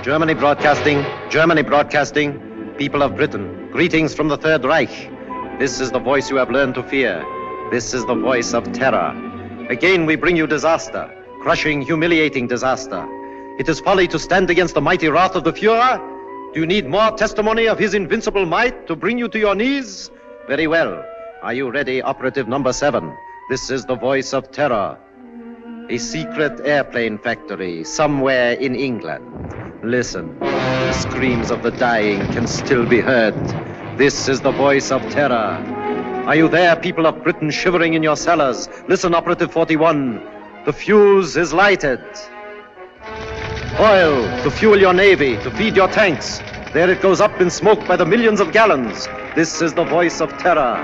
Germany broadcasting, people of Britain, greetings from the Third Reich. This is the voice you have learned to fear. This is the voice of terror. Again we bring you disaster, crushing, humiliating disaster. It is folly to stand against the mighty wrath of the Führer. Do you need more testimony of his invincible might to bring you to your knees? Very well. Are you ready, operative number 7? This is the voice of terror. A secret airplane factory somewhere in England. Listen, the screams of the dying can still be heard. This is the voice of terror. Are you there, people of Britain, shivering in your cellars? Listen, operative 41. The fuse is lighted. Oil to fuel your navy, to feed your tanks. There it goes up in smoke by the millions of gallons. This is the voice of terror.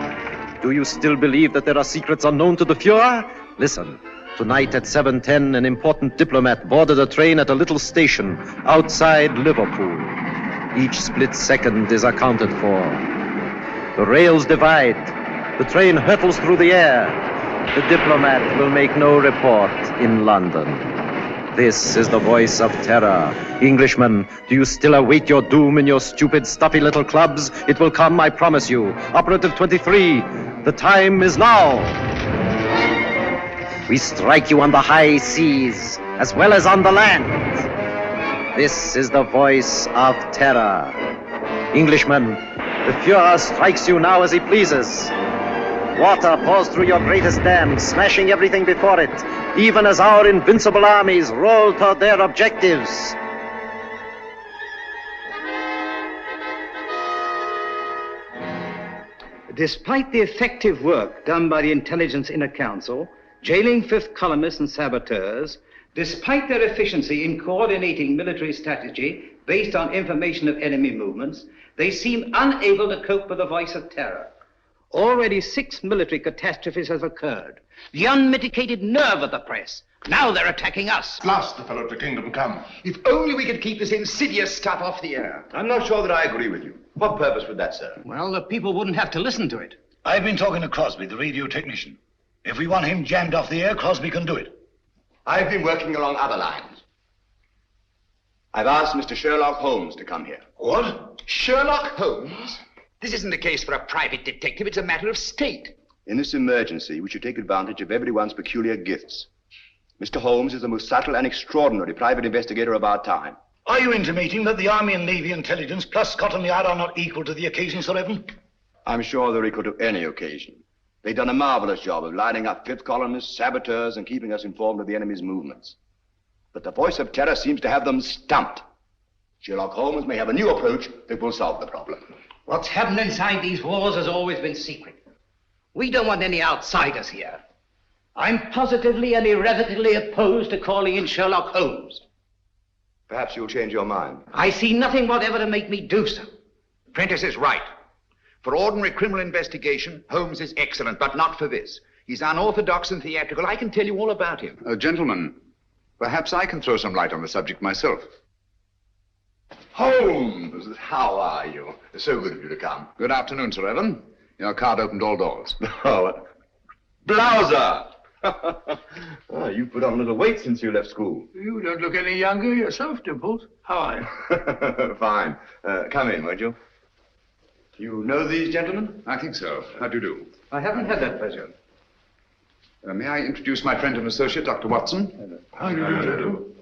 Do you still believe that there are secrets unknown to the Führer? Listen. Tonight at 7:10, an important diplomat boarded a train at a little station outside Liverpool. Each split second is accounted for. The rails divide. The train hurtles through the air. The diplomat will make no report in London. This is the voice of terror. Englishmen, do you still await your doom in your stupid, stuffy little clubs? It will come, I promise you. Operative 23, the time is now. We strike you on the high seas, as well as on the land. This is the voice of terror. Englishmen, the Führer strikes you now as he pleases. Water pours through your greatest dam, smashing everything before it, even as our invincible armies roll toward their objectives. Despite the effective work done by the Intelligence Inner Council, jailing fifth columnists and saboteurs, despite their efficiency in coordinating military strategy based on information of enemy movements, they seem unable to cope with the voice of terror. Already 6 military catastrophes have occurred. The unmitigated nerve of the press. Now they're attacking us. At last the fellow to kingdom come. If only we could keep this insidious stuff off the air. I'm not sure that I agree with you. What purpose would that serve? Well, the people wouldn't have to listen to it. I've been talking to Crosby, the radio technician. If we want him jammed off the air, Crosby can do it. I've been working along other lines. I've asked Mr. Sherlock Holmes to come here. What? Sherlock Holmes? This isn't a case for a private detective. It's a matter of state. In this emergency, we should take advantage of everyone's peculiar gifts. Mr. Holmes is the most subtle and extraordinary private investigator of our time. Are you intimating that the Army and Navy intelligence plus Scotland Yard are not equal to the occasion, Sir Evan? I'm sure they're equal to any occasion. They've done a marvelous job of lining up fifth columnists, saboteurs, and keeping us informed of the enemy's movements. But the voice of terror seems to have them stumped. Sherlock Holmes may have a new approach that will solve the problem. What's happened inside these walls has always been secret. We don't want any outsiders here. I'm positively and irrevocably opposed to calling in Sherlock Holmes. Perhaps you'll change your mind. I see nothing whatever to make me do so. Prentice is right. For ordinary criminal investigation, Holmes is excellent, but not for this. He's unorthodox and theatrical. I can tell you all about him. Gentlemen, perhaps I can throw some light on the subject myself. Holmes, how are you? So good of you to come. Good afternoon, Sir Evan. Your card opened all doors. Oh, Blouser! Oh, you've put on a little weight since you left school. You don't look any younger yourself, Dimples. How are you? Fine. Come in, won't you? You know these gentlemen? I think so. How do you do? I haven't had that pleasure. May I introduce my friend and associate, Dr. Watson? How do you do?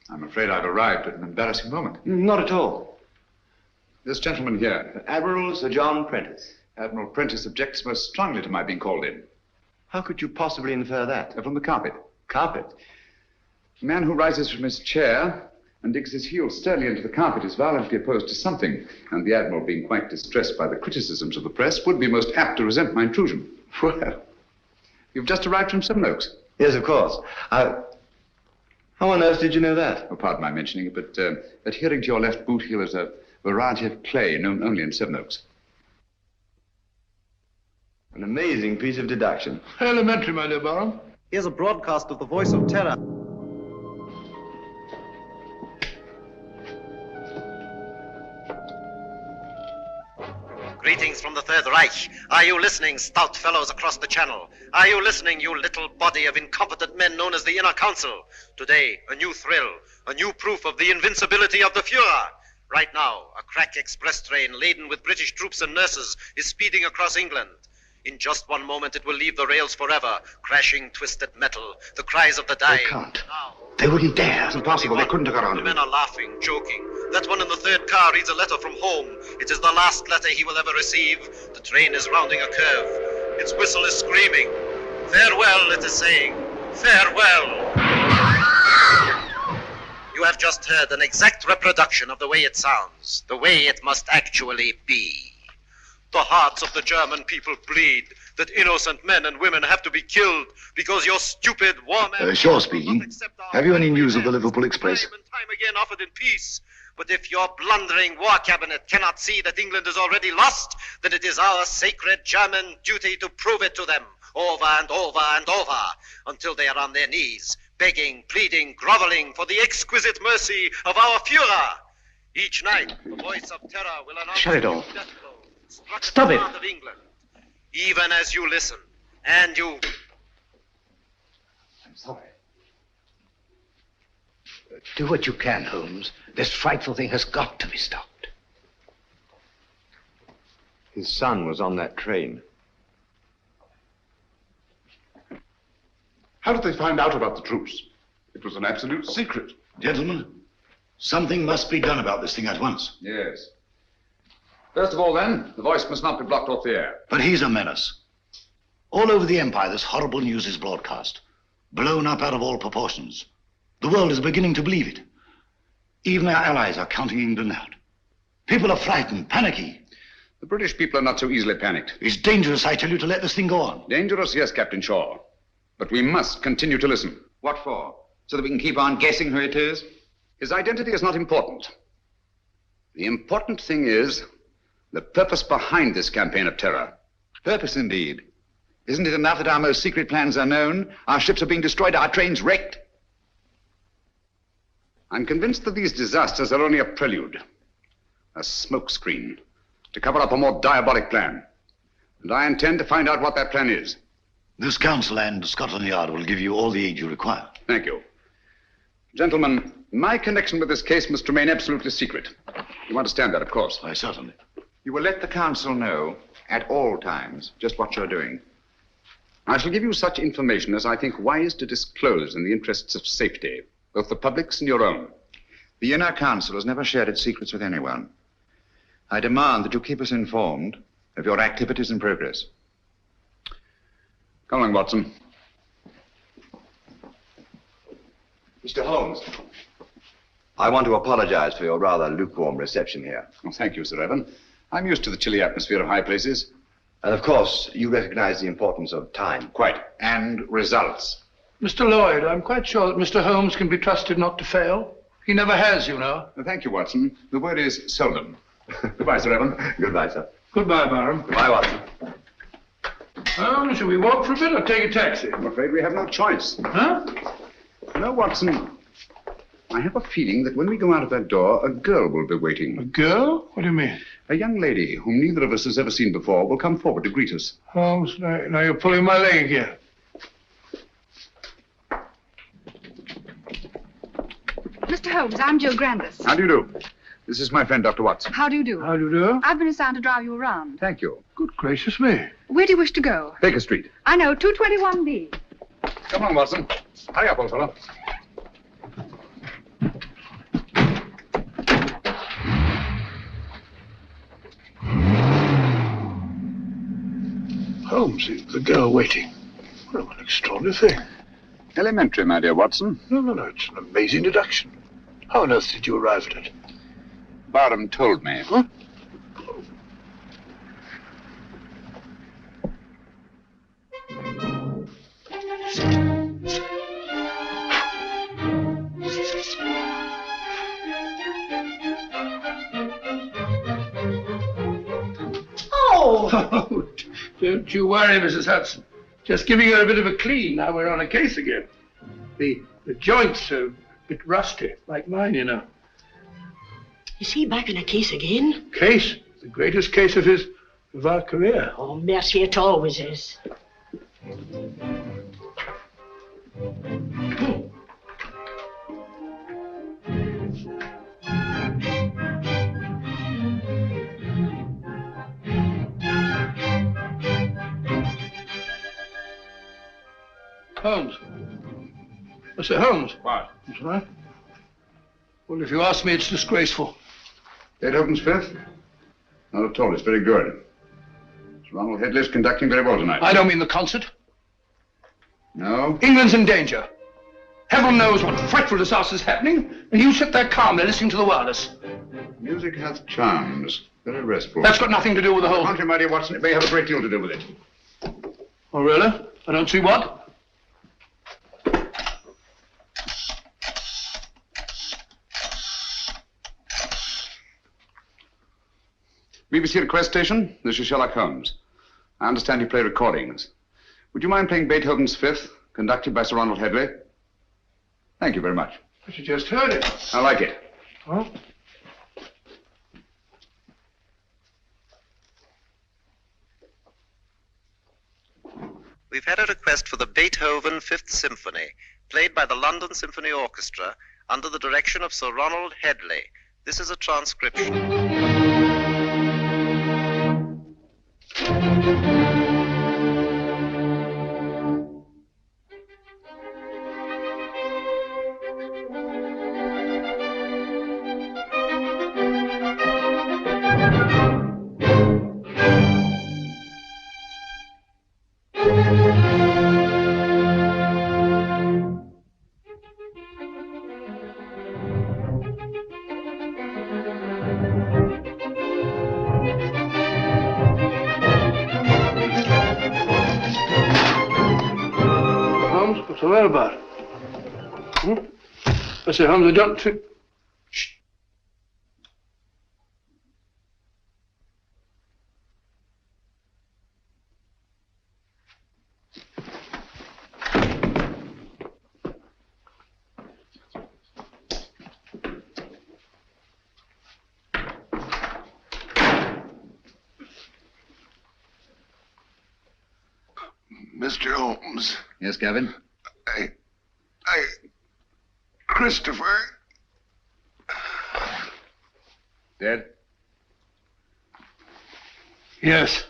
I'm afraid I've arrived at an embarrassing moment. Not at all. This gentleman here, Admiral Sir John Prentice. Admiral Prentice, objects most strongly to my being called in. How could you possibly infer that? From the carpet. Carpet? A man who rises from his chair and digs his heels sternly into the carpet is violently opposed to something, and the Admiral, being quite distressed by the criticisms of the press, would be most apt to resent my intrusion. Well, You've just arrived from Seven Oaks. yes, of course. How on earth did you know that? Oh, pardon my mentioning it, but adhering to your left boot heel is a variety of clay known only in Seven Oaks. An amazing piece of deduction. Elementary, my dear Baron. Here's a broadcast of the voice of terror. Greetings from the Third Reich. Are you listening, stout fellows across the channel? Are you listening, you little body of incompetent men known as the Inner Council? Today, a new thrill, a new proof of the invincibility of the Fuhrer. Right now, a crack express train laden with British troops and nurses is speeding across England. In just one moment, it will leave the rails forever, crashing twisted metal, the cries of the dying. They can't. Now, They wouldn't dare. It's impossible. They couldn't have got on the to men it. are laughing, joking. That one in the third car reads a letter from home. It is the last letter he will ever receive. The train is rounding a curve. Its whistle is screaming. Farewell, it is saying. Farewell. You have just heard an exact reproduction of the way it sounds, the way it must actually be. The hearts of the German people bleed that innocent men and women have to be killed because your stupid war men... Shaw speaking. Have you any news of the Liverpool Express? Time and time again offered in peace. But if your blundering war cabinet cannot see that England is already lost, then it is our sacred German duty to prove it to them over and over and over until they are on their knees, begging, pleading, groveling for the exquisite mercy of our Führer. Each night, the voice of terror will announce... Shut it off. death blow struck at Stop the it. heart of England. Even as you listen, and you... I'm sorry. Do what you can, Holmes. This frightful thing has got to be stopped. His son was on that train. How did they find out about the troops? It was an absolute secret. Gentlemen, something must be done about this thing at once. Yes. First of all, then, the voice must not be blocked off the air. But he's a menace. All over the Empire, this horrible news is broadcast, blown up out of all proportions. The world is beginning to believe it. Even our allies are counting England out. People are frightened, panicky. The British people are not so easily panicked. It's dangerous, I tell you, to let this thing go on. Dangerous, yes, Captain Shaw. But we must continue to listen. What for? So that we can keep on guessing who it is? His identity is not important. The important thing is the purpose behind this campaign of terror. Purpose, indeed. Isn't it enough that our most secret plans are known? Our ships are being destroyed, our trains wrecked? I'm convinced that these disasters are only a prelude, a smokescreen, to cover up a more diabolic plan. And I intend to find out what that plan is. This council and Scotland Yard will give you all the aid you require. Thank you. Gentlemen, my connection with this case must remain absolutely secret. You understand that, of course. Why, certainly. You will let the council know at all times just what you're doing. I shall give you such information as I think wise to disclose in the interests of safety, both the public's and your own. The Inner Council has never shared its secrets with anyone. I demand that you keep us informed of your activities and progress. Come along, Watson. Mr. Holmes, I want to apologize for your rather lukewarm reception here. Well, thank you, Sir Evan. I'm used to the chilly atmosphere of high places. And of course, you recognize the importance of time. Quite. And results. Mr. Lloyd, I'm quite sure that Mr. Holmes can be trusted not to fail. He never has, you know. Thank you, Watson. The word is seldom. Goodbye, Sir Evan. Goodbye, sir. Goodbye, Barham. Goodbye, Watson. Shall we walk for a bit or take a taxi? I'm afraid we have no choice. Huh? No, Watson. I have a feeling that when we go out of that door, a girl will be waiting. A girl? What do you mean? A young lady whom neither of us has ever seen before will come forward to greet us. Holmes, now you're pulling my leg again. Mr. Holmes, I'm Jill Grandis. How do you do? This is my friend, Dr. Watson. How do you do? How do you do? I've been assigned to drive you around. Thank you. Good gracious me. Where do you wish to go? Baker Street. I know, 221B. Come on, Watson. Hurry up, old fellow. Holmes, the girl waiting. What an extraordinary thing. Elementary, my dear Watson. No. It's an amazing deduction. How on earth did you arrive at it? Barham told me. Huh? Oh, don't you worry, Mrs. Hudson. Just giving her a bit of a clean. Now we're on a case again. The joints are a bit rusty, like mine, you know. Is he back in a case again? Case? The greatest case of our career. Oh, mercy, it always is. Holmes. I say, Holmes. What? That's right. Well, if you ask me, it's disgraceful. Beethoven's Fifth? Not at all. It's very good. Sir Ronald Headley's conducting very well tonight. I don't mean the concert. No? England's in danger. Heaven knows what frightful disaster's happening, and you sit there calmly listening to the wireless. Music hath charms. Very restful. That's got nothing to do with the whole... Contrary, my dear Watson, it may have a great deal to do with it. Oh, really? I don't see what. BBC request station. This is Sherlock Holmes. I understand you play recordings. Would you mind playing Beethoven's Fifth, conducted by Sir Ronald Headley? Thank you very much. But you just heard it. I like it. Huh? We've had a request for the Beethoven Fifth Symphony, played by the London Symphony Orchestra under the direction of Sir Ronald Headley. This is a transcription. What's all that about? I say, Holmes, I don't think... Shh. Mr. Holmes, Yes, Gavin? Christopher. Dead? Yes.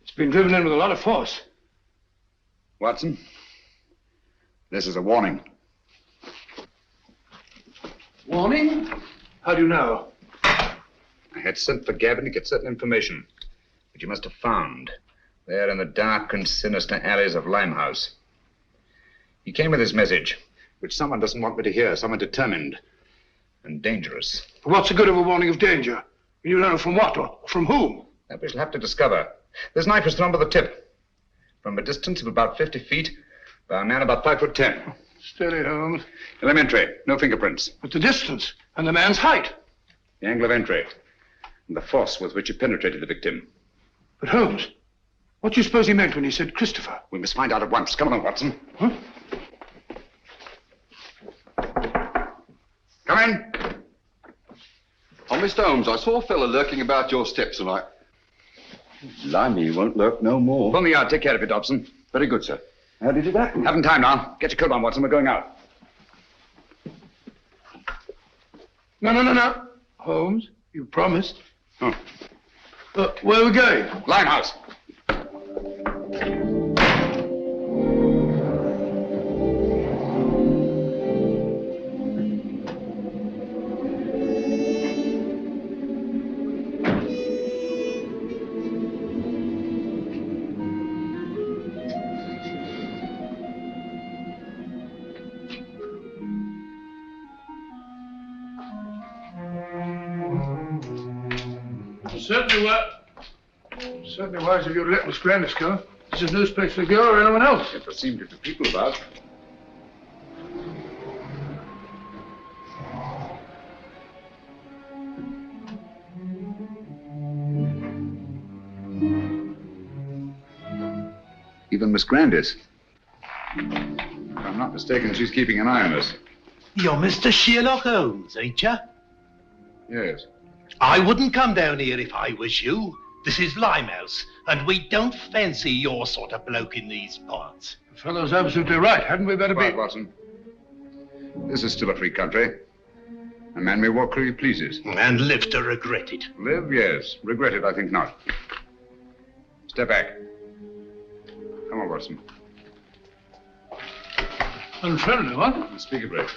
It's been driven in with a lot of force. Watson, this is a warning. Warning? How do you know? I had sent for Gavin to get certain information, which you must have found there in the dark and sinister alleys of Limehouse. He came with his message, which someone doesn't want me to hear, someone determined and dangerous. What's the good of a warning of danger? You learn from what or from whom? That we shall have to discover. This knife was thrown by the tip, from a distance of about 50 feet, by a man about 5'10". Steady, Holmes. Elementary. No fingerprints. But the distance and the man's height. The angle of entry. And the force with which it penetrated the victim. But Holmes, what do you suppose he meant when he said Christopher? We must find out at once. Come on, Watson. Huh? Come in. Oh, Mr. Holmes, I saw a fella lurking about your steps tonight. Blimey, he won't lurk no more. Pull me out. Take care of it, Dobson. Very good, sir. How did it happen? Haven't time now. Get your coat on, Watson. We're going out. No. Holmes, you promised. Oh. Where are we going? Limehouse. Certainly wise of you to let Miss Grandis go. This is no space for the girl or anyone else. Yet there seem to be people about. Even Miss Grandis. If I'm not mistaken, she's keeping an eye on us. You're Mr. Sherlock Holmes, ain't you? Yes. I wouldn't come down here if I was you. This is Limehouse, and we don't fancy your sort of bloke in these parts. The fellow's absolutely right. Hadn't we better Quiet, Watson. This is still a free country. A man may walk where he pleases. And live to regret it. Live, yes. Regret it, I think not. Step back. Come on, Watson. Unfriendly, what? Speak a break.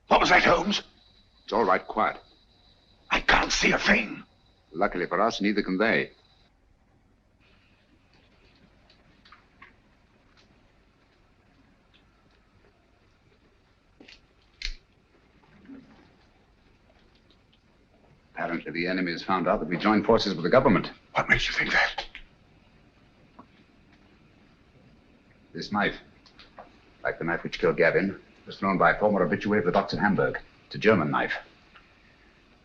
What was that, Holmes? It's all right, quiet. I can't see a thing. Luckily for us, neither can they. Apparently the enemy has found out that we joined forces with the government. What makes you think that? This knife, like the knife which killed Gavin, was thrown by a former habitué of the docks in Hamburg. It's a German knife.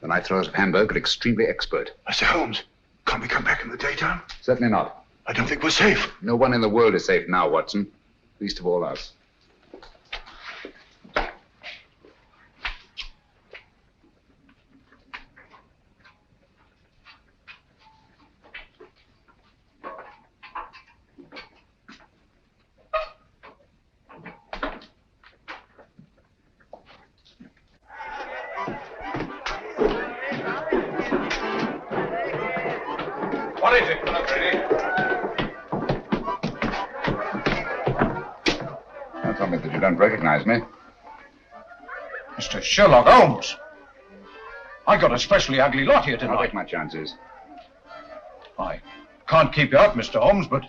The knife throwers of Hamburg are extremely expert. Mr. Holmes, can't we come back in the daytime? Certainly not. I don't think we're safe. No one in the world is safe now, Watson. Least of all us. What is it, Ready? Don't tell me that you don't recognize me. Mr. Sherlock Holmes. I got a specially ugly lot here I'll tonight. take my chances. I can't keep you up, Mr. Holmes, but...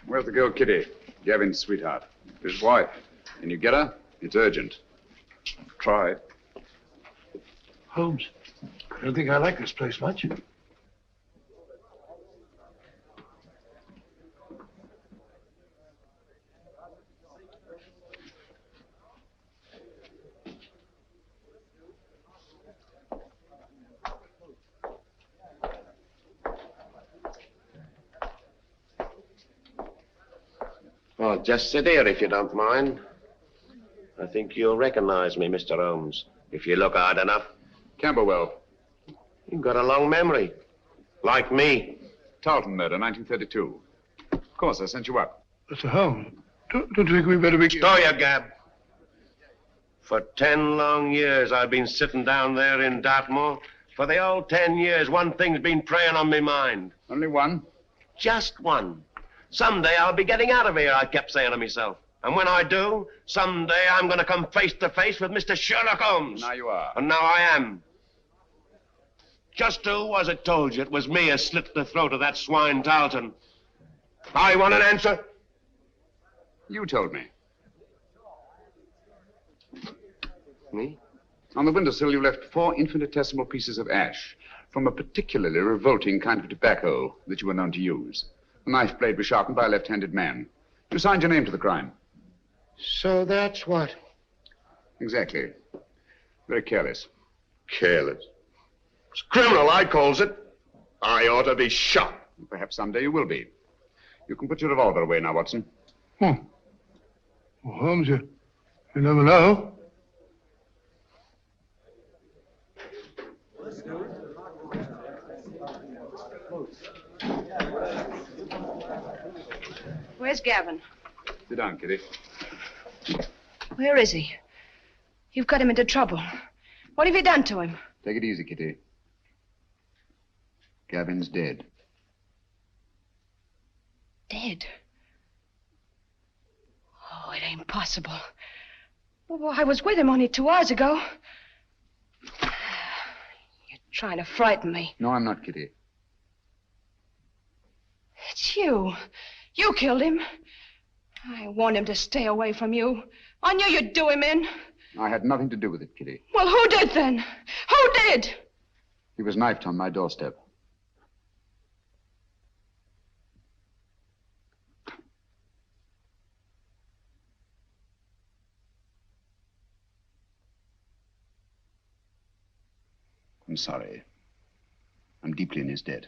Where's the girl, Kitty? Gavin's sweetheart. His wife. Can you get her? It's urgent. Try. Holmes, I don't think I like this place much. Oh, just sit here if you don't mind. I think you'll recognize me, Mr. Holmes, if you look hard enough. Camberwell. You've got a long memory. Like me. Tarleton murder, 1932. Of course, I sent you up. Mr. Holmes, don't you think we better be... Stow your gab. For 10 long years, I've been sitting down there in Dartmoor, For the old 10 years, one thing's been preying on my mind. Only one? Just one. Someday I'll be getting out of here, I kept saying to myself. And when I do, someday I'm going to come face to face with Mr. Sherlock Holmes. Now you are. And now I am. Just who was it told you it was me who slit the throat of that swine Tarleton? I want an answer. You told me. Me? On the windowsill, you left 4 infinitesimal pieces of ash from a particularly revolting kind of tobacco that you were known to use. The knife blade was sharpened by a left-handed man. You signed your name to the crime. So that's what? Exactly. Very careless. Careless. It's criminal, I calls it. I ought to be shot. Perhaps someday you will be. You can put your revolver away now, Watson. Well, Holmes, you never know. Where's Gavin? Sit down, Kitty. Where is he? You've got him into trouble. What have you done to him? Take it easy, Kitty. Gavin's dead. Dead? Oh, it ain't possible. Well, I was with him only 2 hours ago. You're trying to frighten me. No, I'm not, Kitty. It's you. You killed him. I warned him to stay away from you. I knew you'd do him in. I had nothing to do with it, Kitty. Well, who did then? Who did? He was knifed on my doorstep. I'm sorry. I'm deeply in his debt.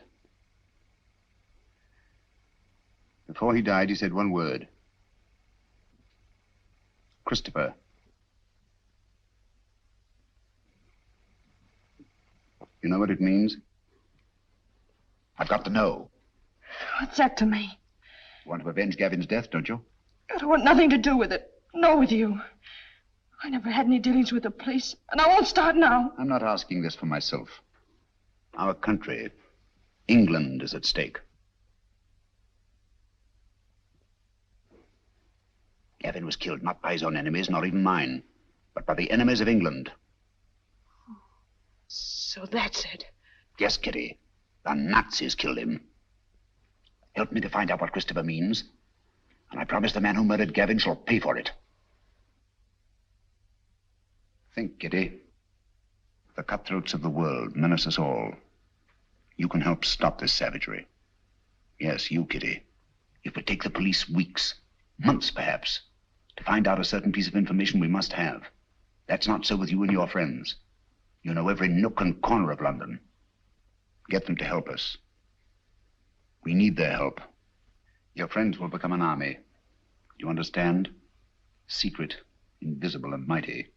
Before he died, he said one word. Christopher. You know what it means? I've got to know. What's that to me? You want to avenge Gavin's death, don't you? I don't want nothing to do with it. Nor with you. I never had any dealings with the police, and I won't start now. I'm not asking this for myself. Our country, England, is at stake. Gavin was killed not by his own enemies, nor even mine, but by the enemies of England. So that's it. Yes, Kitty. The Nazis killed him. Help me to find out what Christopher means, and I promise the man who murdered Gavin shall pay for it. Think, Kitty. The cutthroats of the world menace us all. You can help stop this savagery. Yes, you, Kitty. It would take the police weeks, months perhaps, to find out a certain piece of information we must have. That's not so with you and your friends. You know every nook and corner of London. Get them to help us. We need their help. Your friends will become an army. You understand? Secret, invisible, and mighty.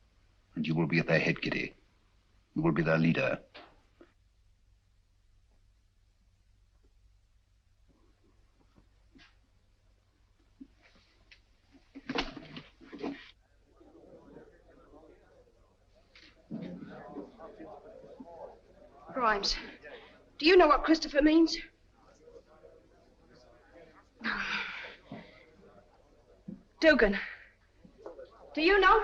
And you will be at their head, Kitty. You will be their leader. Grimes, do you know what Christopher means? Dugan, do you know?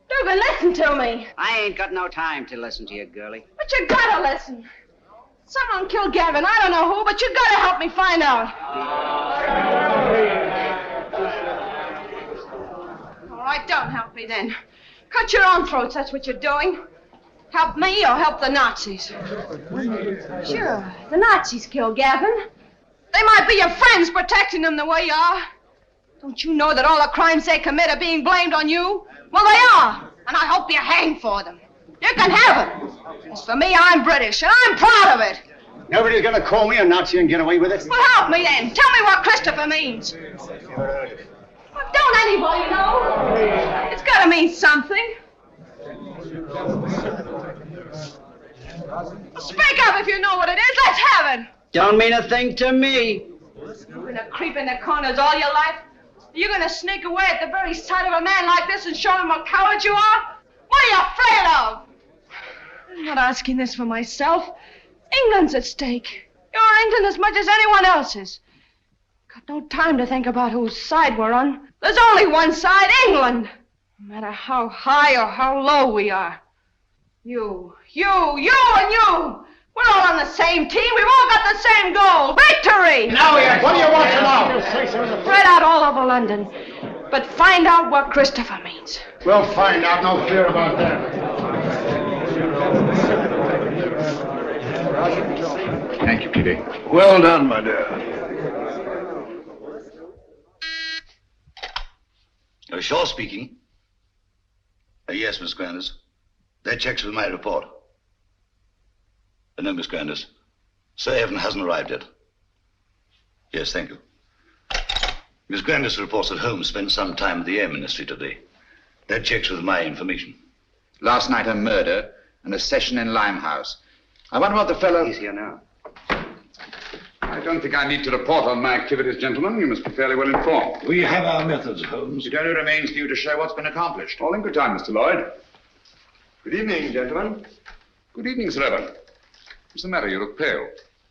Dugan, listen to me. I ain't got no time to listen to you, girlie. But you gotta listen. Someone killed Gavin. I don't know who, but you gotta help me find out. All right, don't help me then. Cut your own throats, that's what you're doing. Help me or help the Nazis. Sure, the Nazis killed Gavin. They might be your friends protecting them the way you are. Don't you know that all the crimes they commit are being blamed on you? Well, they are, and I hope you're hanged for them. You can have it. As for me, I'm British, and I'm proud of it. Nobody's gonna call me a Nazi and get away with it. Well, help me then. Tell me what Christopher means. Well, don't anybody know? It's gotta mean something. Speak up if you know what it is. Let's have it. Don't mean a thing to me. You're gonna creep in the corners all your life? You're gonna sneak away at the very sight of a man like this and show him what coward you are? What are you afraid of? I'm not asking this for myself. England's at stake. You're England as much as anyone else's. Got no time to think about whose side we're on. There's only one side, England. No matter how high or how low we are. You, and you. We're all on the same team. We've all got the same goal. Victory! Now, what do you want to know? Spread out all over London. But find out what Christopher means. We'll find out. No fear about that. Thank you, Kitty. Well done, my dear. Shaw speaking. Yes, Miss Grandis. That checks with my report. No, Miss Grandis. Sir Evan hasn't arrived yet. Yes, thank you. Miss Grandis reports that Holmes spent some time at the Air Ministry today. That checks with my information. Last night a murder and a session in Limehouse. I wonder what the fellow... He's here now. I don't think I need to report on my activities, gentlemen. You must be fairly well informed. We have our methods, Holmes. It only remains for you to show what's been accomplished. All in good time, Mr. Lloyd. Good evening, gentlemen. Good evening, Sir Evan. What's the matter? You look pale.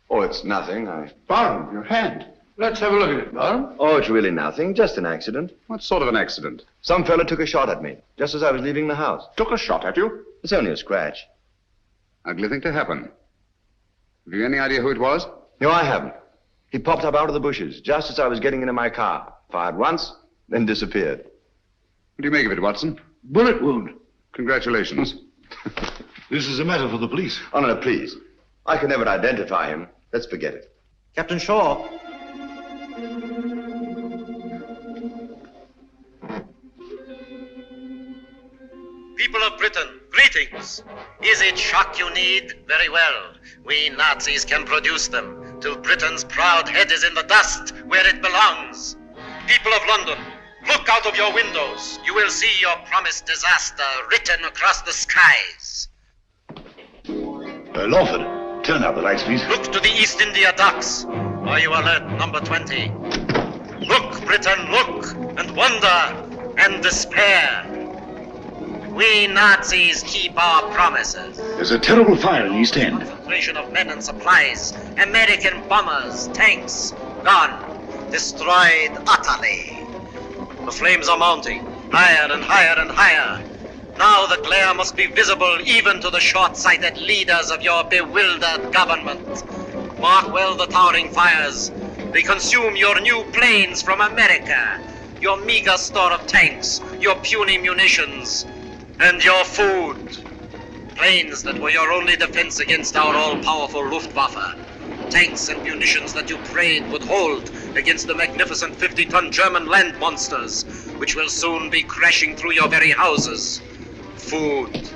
Oh, it's nothing. Barham, your hand. Let's have a look at it, Barham. Oh, it's really nothing. Just an accident. What sort of an accident? Some fella took a shot at me, just as I was leaving the house. Took a shot at you? It's only a scratch. Ugly thing to happen. Have you any idea who it was? No, I haven't. He popped up out of the bushes, just as I was getting into my car. Fired once, then disappeared. What do you make of it, Watson? Bullet wound. Congratulations. This is a matter for the police. Oh, no, please. I can never identify him. Let's forget it. Captain Shaw. People of Britain, greetings. Is it shock you need? Very well. We Nazis can produce them till Britain's proud head is in the dust where it belongs. People of London, look out of your windows. You will see your promised disaster written across the skies. Lawford, turn out the lights, please. Look to the East India Docks. Are you alert, number 20? Look, Britain, look, and wonder, and despair. We Nazis keep our promises. There's a terrible fire in the East End. Concentration of men and supplies. American bombers, tanks, gone. Destroyed utterly. The flames are mounting, higher and higher and higher. Now the glare must be visible even to the short-sighted leaders of your bewildered government. Mark well the towering fires. They consume your new planes from America, your meager store of tanks, your puny munitions, and your food. Planes that were your only defense against our all-powerful Luftwaffe. Tanks and munitions that you prayed would hold against the magnificent 50-ton German land monsters, which will soon be crashing through your very houses. Food.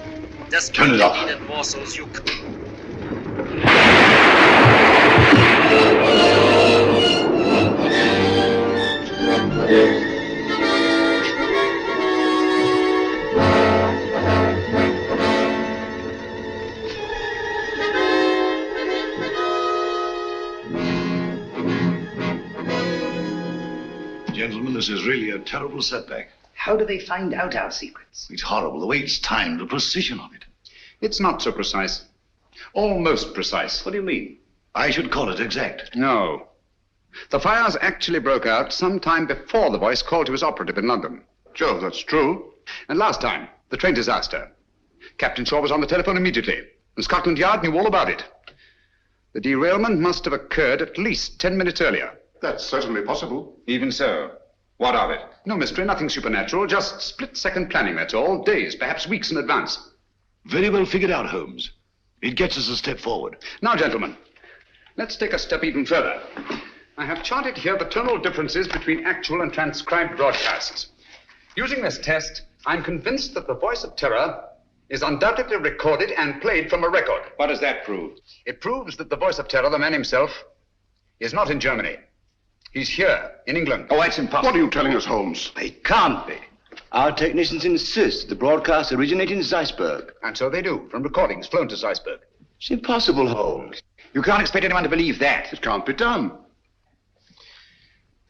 Desperately needed morsels you... Gentlemen, this is really a terrible setback. How do they find out our secrets? It's horrible, the way it's timed, the precision of it. It's not so precise. Almost precise. What do you mean? I should call it exact. No. The fires actually broke out sometime before the voice called to his operative in London. Joe, that's true. And last time, the train disaster. Captain Shaw was on the telephone immediately, and Scotland Yard knew all about it. The derailment must have occurred at least 10 minutes earlier. That's certainly possible. Even so, what of it? No mystery, nothing supernatural, just split-second planning, that's all. Days, perhaps weeks in advance. Very well figured out, Holmes. It gets us a step forward. Now, gentlemen, let's take a step even further. I have charted here the tonal differences between actual and transcribed broadcasts. Using this test, I'm convinced that the voice of terror is undoubtedly recorded and played from a record. What does that prove? It proves that the voice of terror, the man himself, is not in Germany. He's here, in England. Oh, that's impossible. What are you telling us, Holmes? It can't be. Our technicians insist the broadcast originated in Zeisberg. And so they do, from recordings flown to Zeisberg. It's impossible, Holmes. You can't expect anyone to believe that. It can't be done.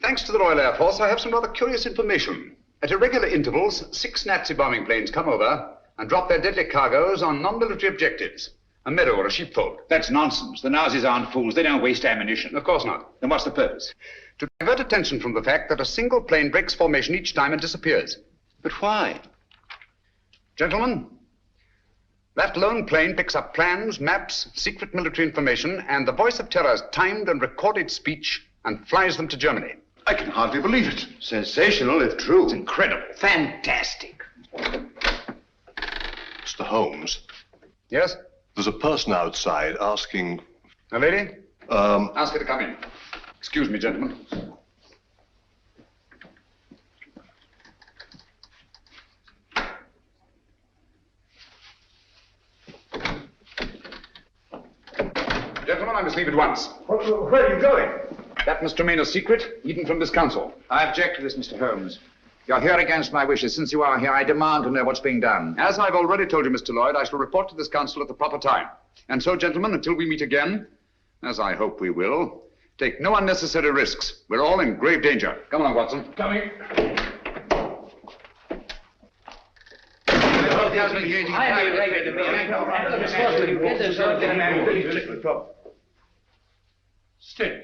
Thanks to the Royal Air Force, I have some rather curious information. At irregular intervals, 6 Nazi bombing planes come over and drop their deadly cargoes on non-military objectives. A meadow or a sheepfold. That's nonsense. The Nazis aren't fools. They don't waste ammunition. Of course not. Then what's the purpose? To divert attention from the fact that a single plane breaks formation each time and disappears. But why? Gentlemen, that lone plane picks up plans, maps, secret military information, and the voice of terror's timed and recorded speech and flies them to Germany. I can hardly believe it. Sensational, if true. It's incredible. Fantastic. Mr. Holmes, Yes? there's a person outside asking... A lady? Um, Ask her to come in. Excuse me, gentlemen. Gentlemen, I must leave at once. Where are you going? That must remain a secret, even from this council. I object to this, Mr. Holmes. You're here against my wishes. Since you are here, I demand to know what's being done. As I've already told you, Mr. Lloyd, I shall report to this council at the proper time. And so, gentlemen, until we meet again, as I hope we will, take no unnecessary risks. We're all in grave danger. Come along, Watson. Coming. Stay.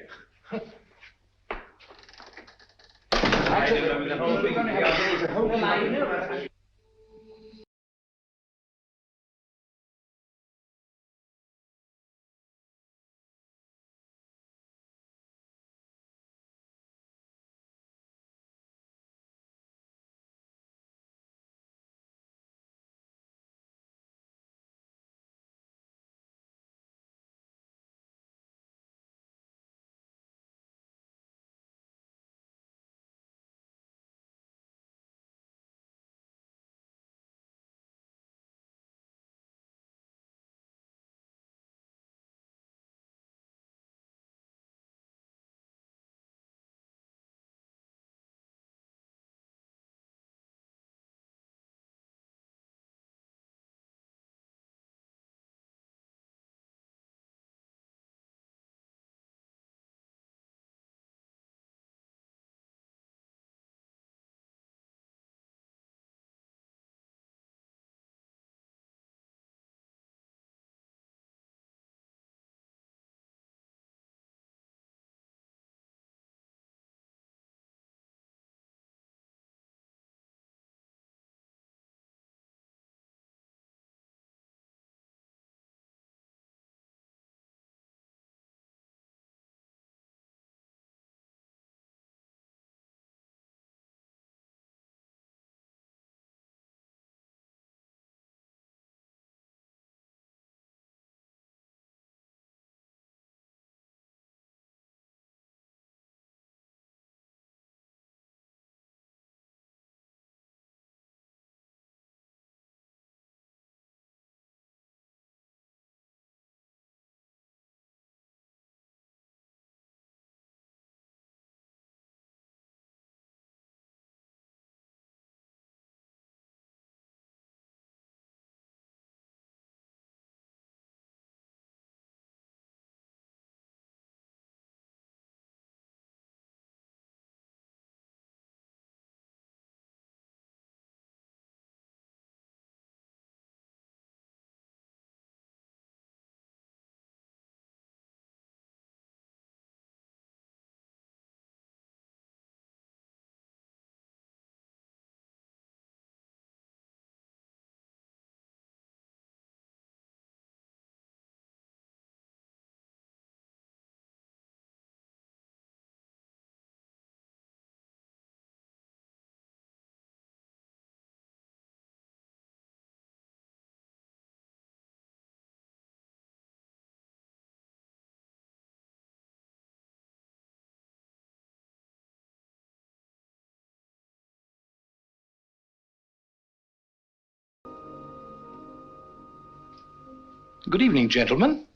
Good evening, gentlemen.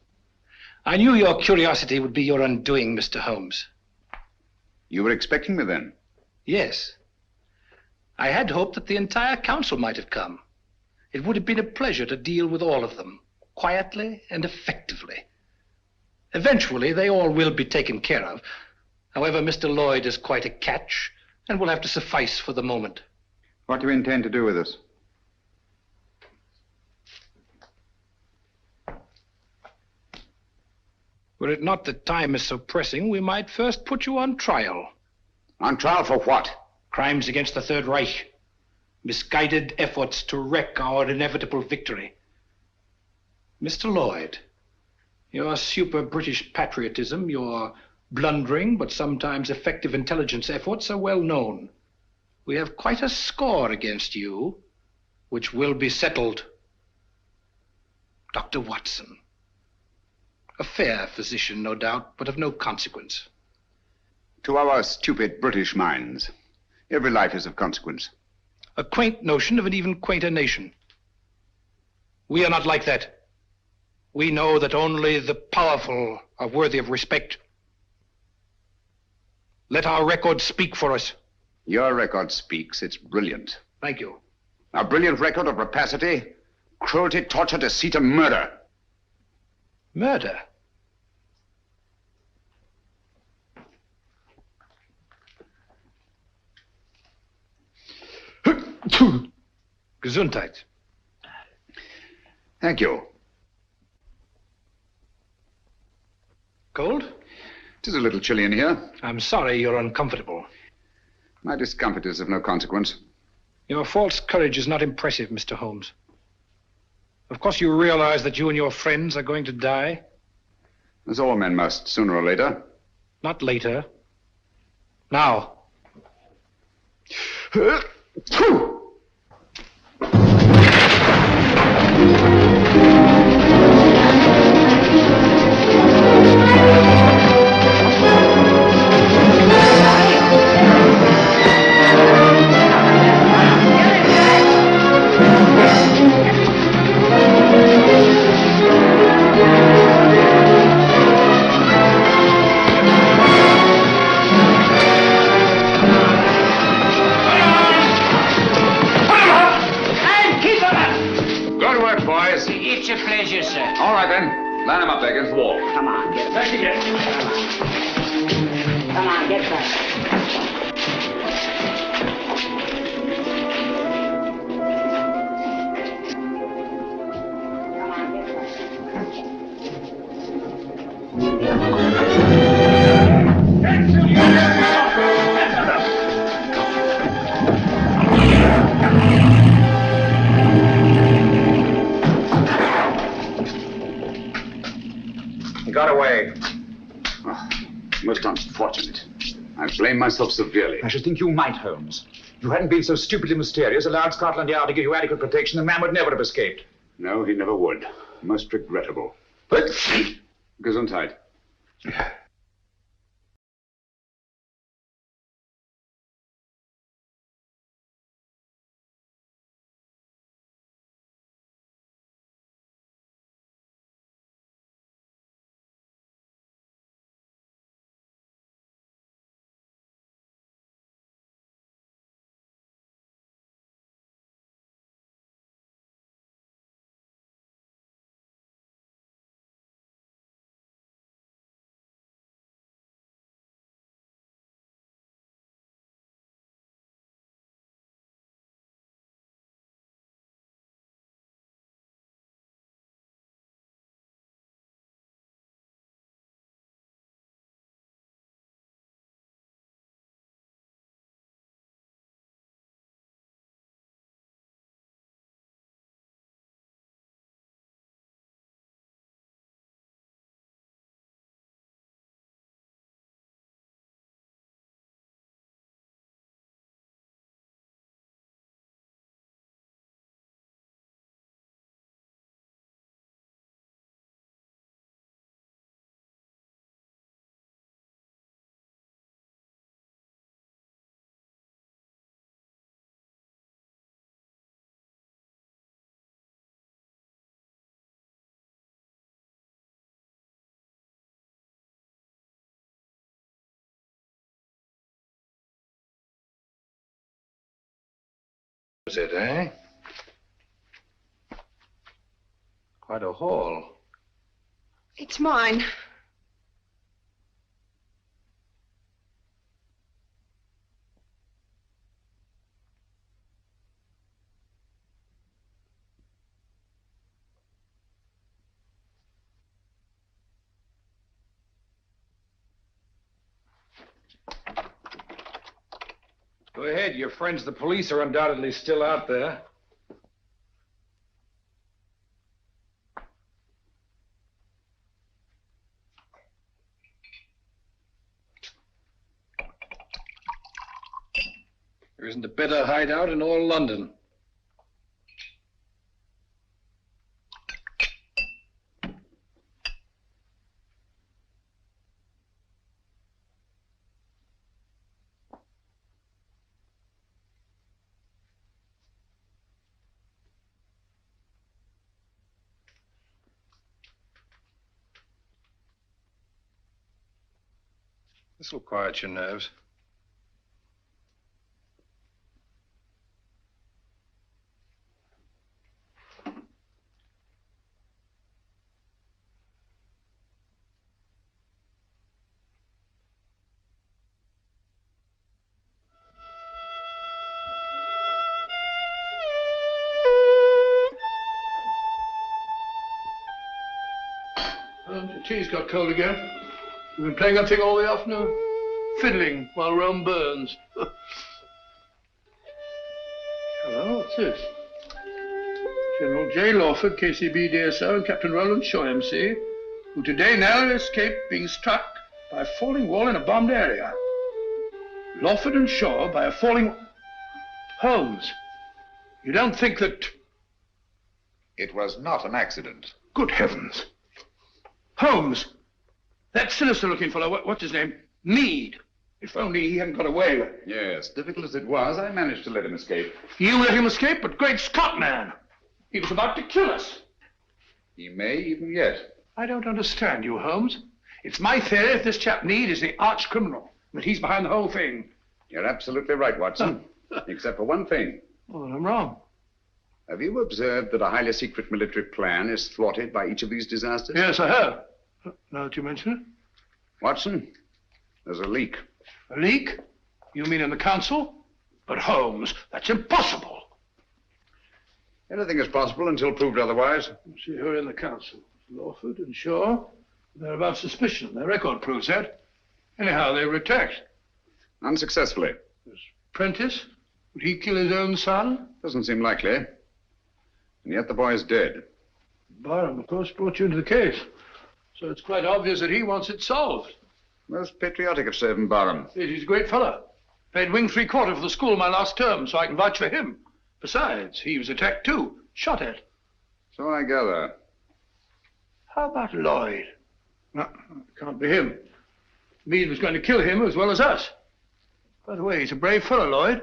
I knew your curiosity would be your undoing, Mr. Holmes. You were expecting me then? Yes. I had hoped that the entire council might have come. It would have been a pleasure to deal with all of them, quietly and effectively. Eventually, they all will be taken care of. However, Mr. Lloyd is quite a catch and will have to suffice for the moment. What do you intend to do with us? Were it not that time is so pressing, we might first put you on trial. On trial for what? Crimes against the Third Reich. Misguided efforts to wreck our inevitable victory. Mr. Lloyd, your super British patriotism, your blundering but sometimes effective intelligence efforts are well known. We have quite a score against you, which will be settled. Dr. Watson. A fair physician, no doubt, but of no consequence. To our stupid British minds, every life is of consequence. A quaint notion of an even quainter nation. We are not like that. We know that only the powerful are worthy of respect. Let our record speak for us. Your record speaks. It's brilliant. Thank you. A brilliant record of rapacity, cruelty, torture, deceit, and murder. Murder? Gesundheit. Thank you. Cold? It is a little chilly in here. I'm sorry you're uncomfortable. My discomfort is of no consequence. Your false courage is not impressive, Mr. Holmes. Of course you realize that you and your friends are going to die? As all men must, sooner or later. Not later. Now. Good work, boys. It's a pleasure, sir. All right, then. Line them up there against the wall. Come on, get back. Come on, get back. He got away. Oh, most unfortunate. I blame myself severely. I should think you might, Holmes. If you hadn't been so stupidly mysterious, allowed Scotland Yard to give you adequate protection, the man would never have escaped. No, he never would. Most regrettable. But Gesundheit. Was it, eh? Quite a haul. It's mine. Go ahead. Your friends, the police, are undoubtedly still out there. There isn't a better hideout in all London. This will quiet your nerves. Your tea's got cold again. You've been playing that thing all the afternoon? Fiddling while Rome burns. Hello, what's this? General J. Lawford, KCB DSO, and Captain Roland Shaw, MC, who today narrowly escaped being struck by a falling wall in a bombed area. Lawford and Shaw by a falling... Holmes, you don't think that... It was not an accident. Good heavens. Holmes, that sinister-looking fellow, what's his name? Meade. If only he hadn't got away. Yes, difficult as it was, I managed to let him escape. You let him escape? But great Scott, man! He was about to kill us. He may even yet. I don't understand you, Holmes. It's my theory that this chap Meade is the arch criminal, that he's behind the whole thing. You're absolutely right, Watson. Except for one thing. Well, then I'm wrong. Have you observed that a highly secret military plan is thwarted by each of these disasters? Yes, I have. Now that you mention it. Watson, there's a leak. A leak? You mean in the council? But Holmes, that's impossible. Anything is possible until proved otherwise. Let's see who are in the council. Lawford and Shaw. They're above suspicion. Their record proves that. Anyhow, they were attacked. Unsuccessfully. There's Prentice. Would he kill his own son? Doesn't seem likely. And yet the boy is dead. Barham, of course, brought you into the case. So it's quite obvious that he wants it solved. Most patriotic of Sir Barham. He's a great fellow. Paid wing 3/4 for the school my last term, so I can vouch for him. Besides, he was attacked too. Shot at. So I gather. How about Lloyd? No, it can't be him. Meade was going to kill him as well as us. By the way, he's a brave fellow, Lloyd.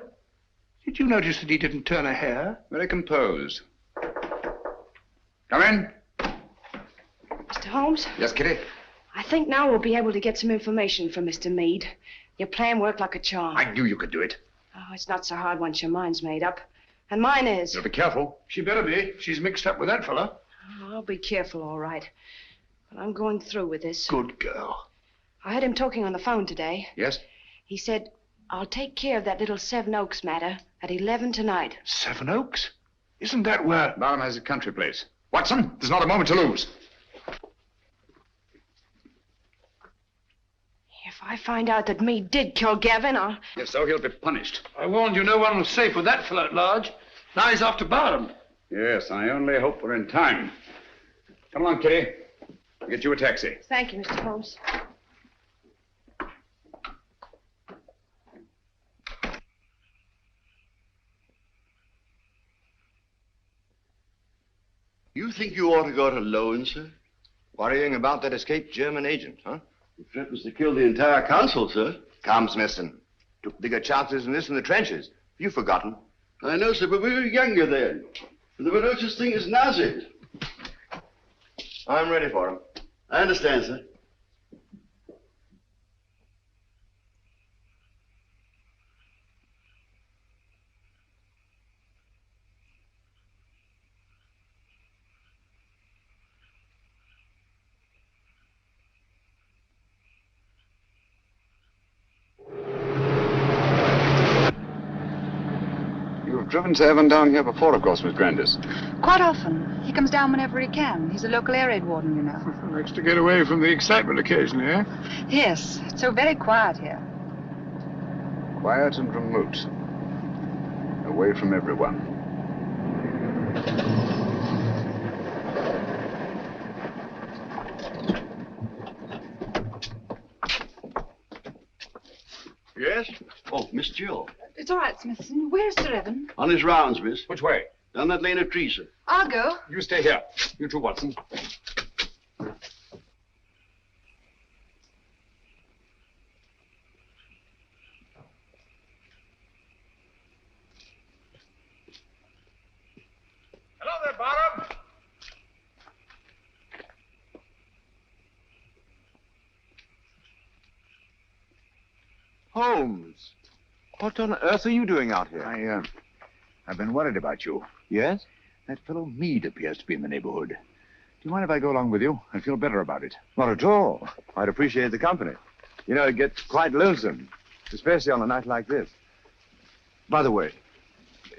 Did you notice that he didn't turn a hair? Very composed. Come in. Mr. Holmes? Yes, Kitty? I think now we'll be able to get some information from Mr. Meade. Your plan worked like a charm. I knew you could do it. Oh, it's not so hard once your mind's made up. And mine is. You'll be careful. She better be. She's mixed up with that fellow. Oh, I'll be careful, all right. But I'm going through with this. Good girl. I heard him talking on the phone today. Yes? He said, I'll take care of that little Seven Oaks matter at 11 tonight. Seven Oaks? Isn't that where... Barham has a country place. Watson, there's not a moment to lose. If I find out that Meade did kill Gavin, I'll... If so, he'll be punished. I warned you no one was safe with that fellow at large. Now he's after Barham. Yes, I only hope we're in time. Come along, Kitty. I'll get you a taxi. Thank you, Mr. Holmes. You think you ought to go it alone, sir? Worrying about that escaped German agent, huh? The threat was to kill the entire council, sir. Come, Smithson. Took bigger chances than this in the trenches. You've forgotten. I know, sir, but we were younger then. There were no such thing as Nazis. I'm ready for him. I understand, sir. You've driven Sir Evan down here before, of course, Miss Grandis. Quite often. He comes down whenever he can. He's a local air raid warden, you know. Likes to get away from the excitement occasionally, eh? Yes, it's so very quiet here. Quiet and remote. away from everyone. Yes? Oh, Miss Jill. It's all right, Smithson. Where's Sir Evan? On his rounds, miss. Which way? Down that lane of trees, sir. I'll go. You stay here. You too, Watson. Hello there, Bottom. Holmes, what on earth are you doing out here? I've been worried about you. Yes? That fellow Meade appears to be in the neighborhood. Do you mind if I go along with you? I feel better about it. Not at all. I'd appreciate the company. You know, it gets quite lonesome, especially on a night like this. By the way,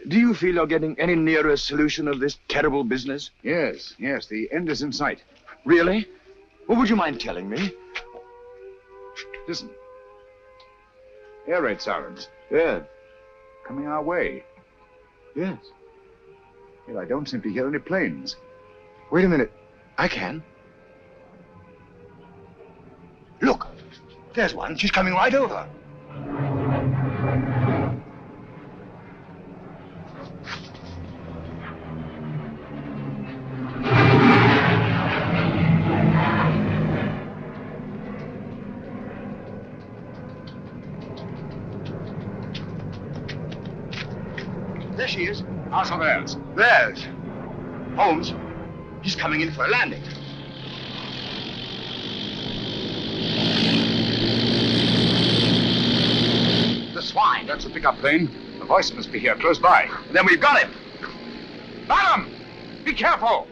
do you feel you're getting any nearer a solution of this terrible business? Yes, the end is in sight. Really? Well, would you mind telling me? Listen. Air raid sirens. Yes. Coming our way. Yes. Well, I don't seem to hear any planes. Wait a minute. I can. Look. There's one. She's coming right over. There she is. House of theirs. There's. Holmes. He's coming in for a landing. The swine. That's a pickup plane. The voice must be here, close by. Then we've got him. Bottom! Be careful!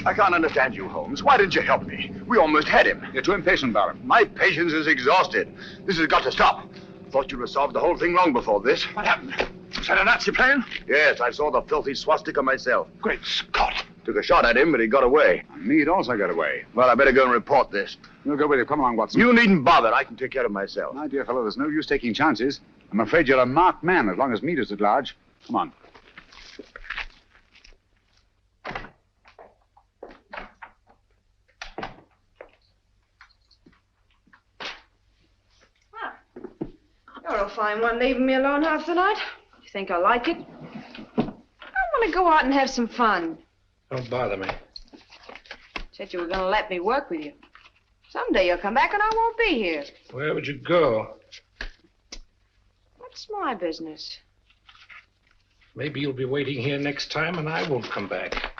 I can't understand you, Holmes. Why didn't you help me? We almost had him. You're too impatient, Bottom. My patience is exhausted. This has got to stop. Thought you'd have solved the whole thing long before this. What happened? Was that a Nazi plane? Yes, I saw the filthy swastika myself. Great Scott. Took a shot at him, but he got away. Meade also got away. Well, I better go and report this. We'll go with you. Come along, Watson. You needn't bother. I can take care of myself. My dear fellow, there's no use taking chances. I'm afraid you're a marked man as long as Meade is at large. Come on. You're a fine one, leaving me alone half the night. You think I like it? I want to go out and have some fun. Don't bother me. Said you were going to let me work with you. Someday you'll come back and I won't be here. Where would you go? What's my business? Maybe you'll be waiting here next time and I won't come back.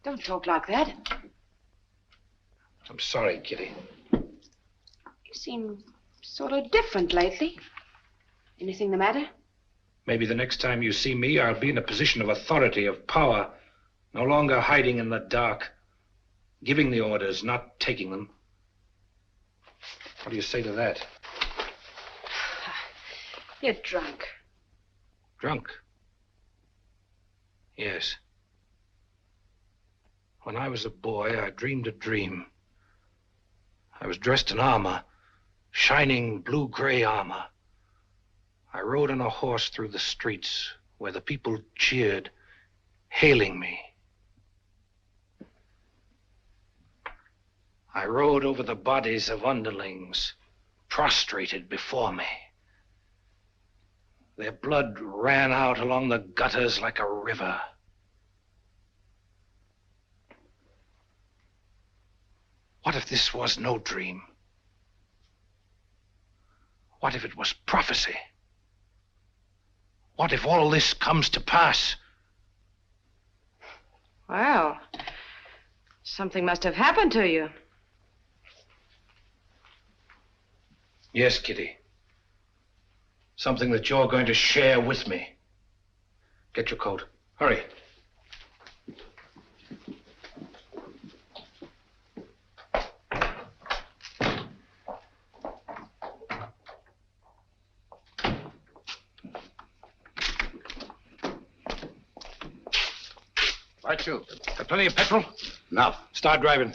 Don't talk like that. I'm sorry, Kitty. You seem sort of different lately. Anything the matter? Maybe the next time you see me, I'll be in a position of authority, of power. No longer hiding in the dark. Giving the orders, not taking them. What do you say to that? You're drunk. Drunk? Yes. When I was a boy, I dreamed a dream. I was dressed in armor, shining blue-gray armor. I rode on a horse through the streets where the people cheered, hailing me. I rode over the bodies of underlings prostrated before me. Their blood ran out along the gutters like a river. What if this was no dream? What if it was prophecy? What if all this comes to pass? Well, something must have happened to you. Yes, Kitty. Something that you're going to share with me. Get your coat. Hurry. Right, you. Got plenty of petrol? Enough. Start driving.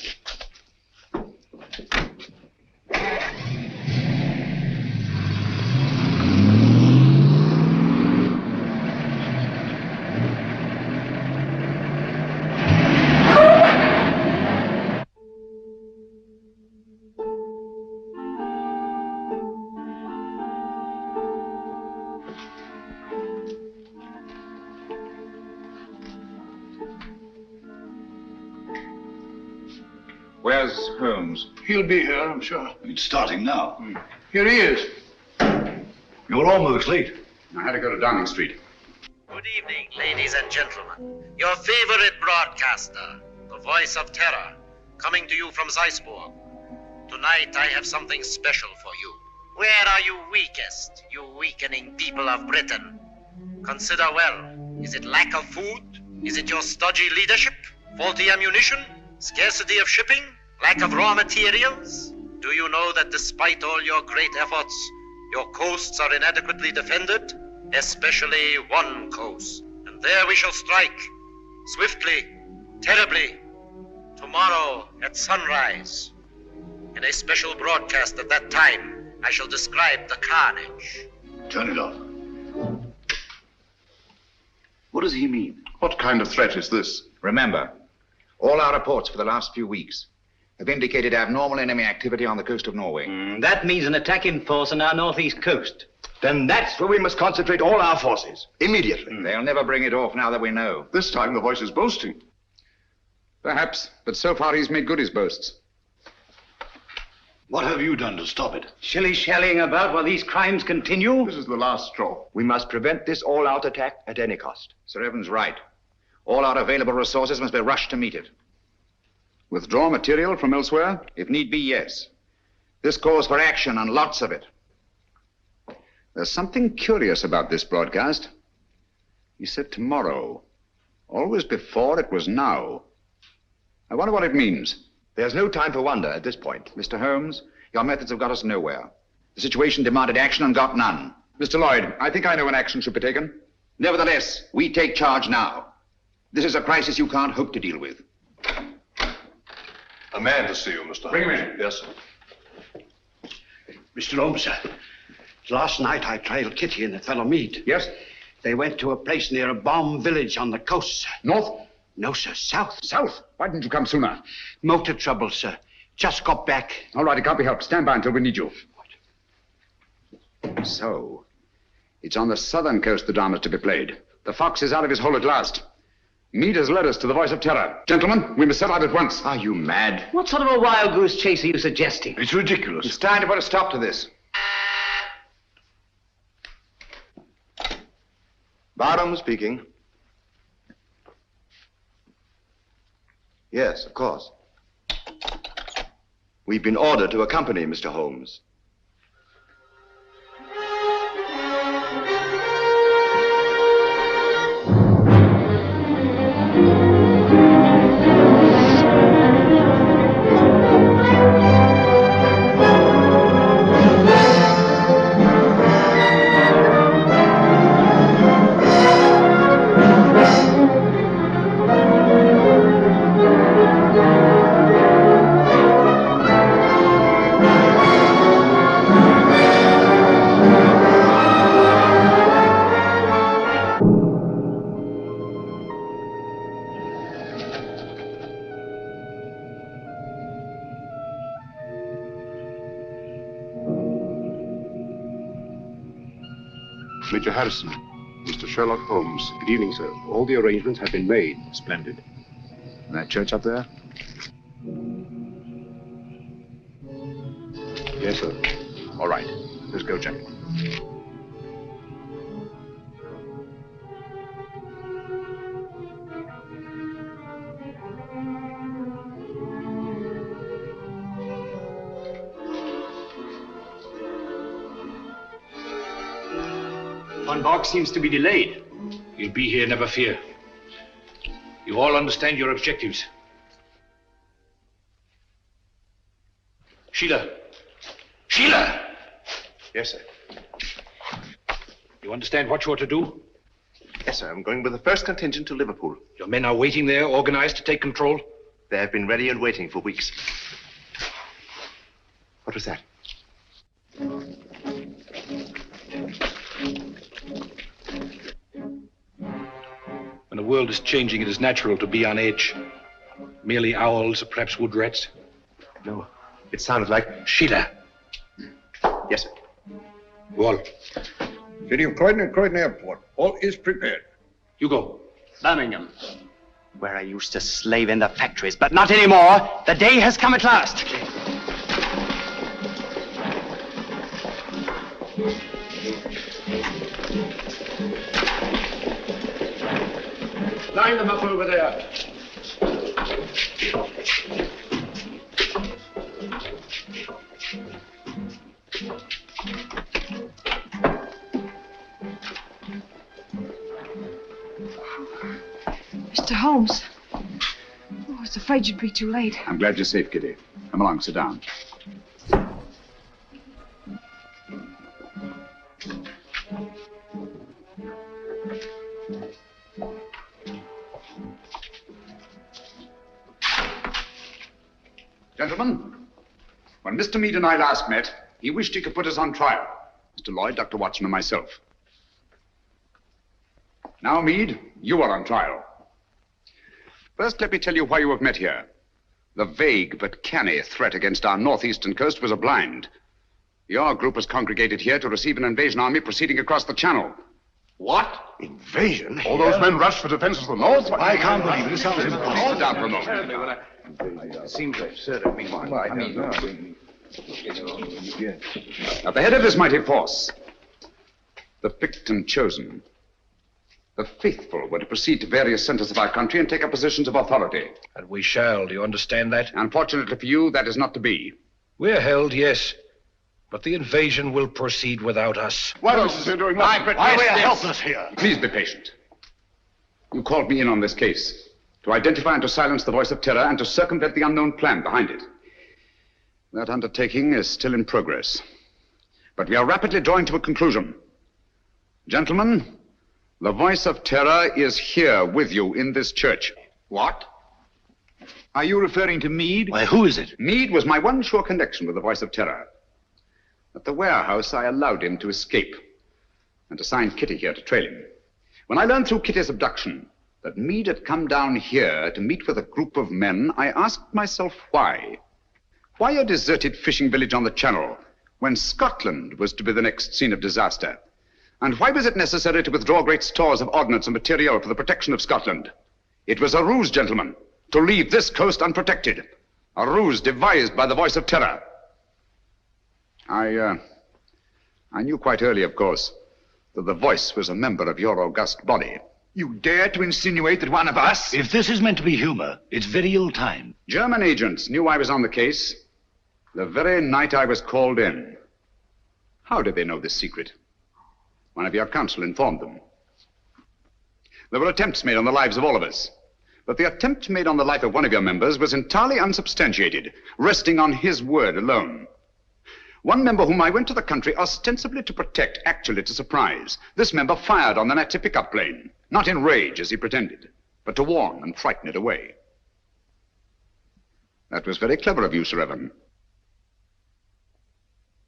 Where's Holmes? He'll be here, I'm sure. It's starting now. Here he is. You're almost late. I had to go to Downing Street. Good evening, ladies and gentlemen. Your favorite broadcaster, the voice of terror, coming to you from Zeisburg. Tonight I have something special for you. Where are you weakest, you weakening people of Britain? Consider well. Is it lack of food? Is it your stodgy leadership? Faulty ammunition? Scarcity of shipping? Lack of raw materials? Do you know that despite all your great efforts, your coasts are inadequately defended? Especially one coast. And there we shall strike. Swiftly, terribly. Tomorrow at sunrise. In a special broadcast at that time, I shall describe the carnage. Turn it off. What does he mean? What kind of threat is this? Remember, all our reports for the last few weeks have indicated abnormal enemy activity on the coast of Norway. That means an attack in force on our northeast coast. Then that's where we must concentrate all our forces, immediately. They'll never bring it off now that we know. This time the voice is boasting. Perhaps, but so far he's made good his boasts. What have you done to stop it? Shilly-shallying about while these crimes continue? This is the last straw. We must prevent this all-out attack at any cost. Sir Evan's right. All our available resources must be rushed to meet it. Withdraw material from elsewhere? If need be, yes. This calls for action, and lots of it. There's something curious about this broadcast. He said tomorrow. Always before, it was now. I wonder what it means. There's no time for wonder at this point. Mr. Holmes, your methods have got us nowhere. The situation demanded action and got none. Mr. Lloyd, I think I know when action should be taken. Nevertheless, we take charge now. This is a crisis you can't hope to deal with. A man to see you, Mr. Bring him Holmes. in. Yes, sir. Mr. Holmes, sir. Last night I trailed Kitty and the fellow Mead. Yes? They went to a place near a bomb village on the coast, sir. North? No, sir, south. South? Why didn't you come sooner? Motor trouble, sir. Just got back. All right, it can't be helped. Stand by until we need you. What? So, it's on the southern coast the drama's to be played. The fox is out of his hole at last. Meade has led us to the voice of terror. Gentlemen, we must set out at once. Are you mad? What sort of a wild goose chase are you suggesting? It's ridiculous. It's time to put a stop to this. Barham speaking. Yes, of course. We've been ordered to accompany Mr. Holmes. Major Harrison, Mr. Sherlock Holmes. Good evening, sir. All the arrangements have been made. Splendid. And that church up there? Yes, sir. All right. Let's go check. Von Borg seems to be delayed. He'll be here, never fear. You all understand your objectives. Sheila! Sheila! Yes, sir. You understand what you're to do? Yes, sir. I'm going with the first contingent to Liverpool. Your men are waiting there, organized to take control? They have been ready and waiting for weeks. What was that? When the world is changing, it is natural to be on edge. Merely owls or perhaps wood rats? No. It sounded like... Sheila. Yes, sir. Wall. City of Croydon and Croydon Airport. All is prepared. You go. Birmingham, where I used to slave in the factories, but not anymore. The day has come at last. Line them up over there. Mr. Holmes. Oh, I was afraid you'd be too late. I'm glad you're safe, Kitty. Come along, sit down. Gentlemen, when Mr. Meade and I last met, he wished he could put us on trial. Mr. Lloyd, Dr. Watson, and myself. Now, Meade, you are on trial. First, let me tell you why you have met here. The vague but canny threat against our northeastern coast was a blind. Your group was congregated here to receive an invasion army proceeding across the channel. What? Invasion? All those men rushed for defense of the north? I can't believe it. This sounds impossible. Sit down for a moment. It seems absurd of me. At the head of this mighty force, the picked and chosen, the faithful were to proceed to various centers of our country and take up positions of authority. And we shall. Do you understand that? Unfortunately for you, that is not to be. We're held, yes. But the invasion will proceed without us. What else is there doing nothing? Why we are helpless here? Please be patient. You called me in on this case to identify and to silence the voice of terror and to circumvent the unknown plan behind it. That undertaking is still in progress. But we are rapidly drawing to a conclusion. Gentlemen, the voice of terror is here with you in this church. What? Are you referring to Meade? Why, who is it? Meade was my one sure connection with the voice of terror. At the warehouse, I allowed him to escape and assigned Kitty here to trail him. When I learned through Kitty's abduction that Meade had come down here to meet with a group of men, I asked myself why. Why a deserted fishing village on the Channel when Scotland was to be the next scene of disaster? And why was it necessary to withdraw great stores of ordnance and material for the protection of Scotland? It was a ruse, gentlemen, to leave this coast unprotected. A ruse devised by the voice of terror. I knew quite early, of course, that the voice was a member of your august body. You dare to insinuate that one of us... If this is meant to be humor, it's very ill-timed. German agents knew I was on the case the very night I was called in. How did they know this secret? One of your counsel informed them. There were attempts made on the lives of all of us. But the attempt made on the life of one of your members was entirely unsubstantiated, resting on his word alone. One member whom I went to the country ostensibly to protect, actually to surprise. This member fired on the Nazi pickup plane, not in rage as he pretended, but to warn and frighten it away. That was very clever of you, Sir Evan.